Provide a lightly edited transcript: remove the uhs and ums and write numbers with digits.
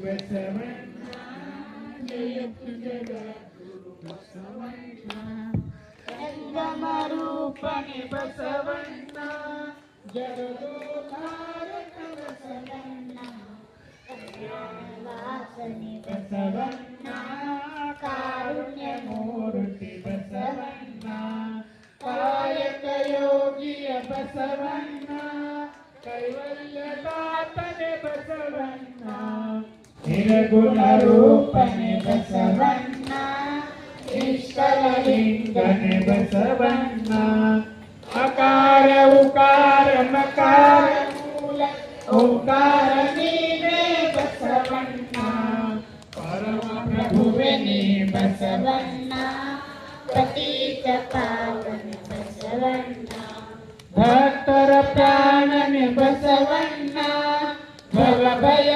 ಬಸವಣ್ಣ ಜಯತು ಜಗದ್ಗುರು ಬಸವಣ್ಣ ಸಂಗಮ ರೂಪನೆ ಬಸವಣ್ಣ ಜಗದೋದ್ಧಾರಕ ಬಸವಣ್ಣ ಕಲ್ಯಾಣವಾಸನೆ ಬಸವಣ್ಣ ಕಾರುಣ್ಯ ಮೂರ್ತಿ ಬಸವಣ್ಣ ಕಾಯಕ ಯೋಗಿಯ ಬಸವಣ್ಣ ಕೈವಲ್ಯದಾತನೆ ಬಸವಣ್ಣ ನಿರ್ಗುಣ ರೂಪನೆ ಬಸವಣ್ಣ ಇಷ್ಟಲಿಂಗನೆ ಬಸವಣ್ಣ ಅಕಾರ ಉಕಾರ ಮಕಾರ ಮೂಲ ಓಂಕಾರ ನೀನೇ ಬಸವಣ್ಣ ಪರಮ ಪ್ರಭುವೆ ನೀ ಬಸವಣ್ಣ ಪತೀತ ಪಾವನ ಬಸವಣ್ಣ ಭಕ್ತರ ಪ್ರಾಣನೆ ಬಸವಣ್ಣ ಭವ ಭಯ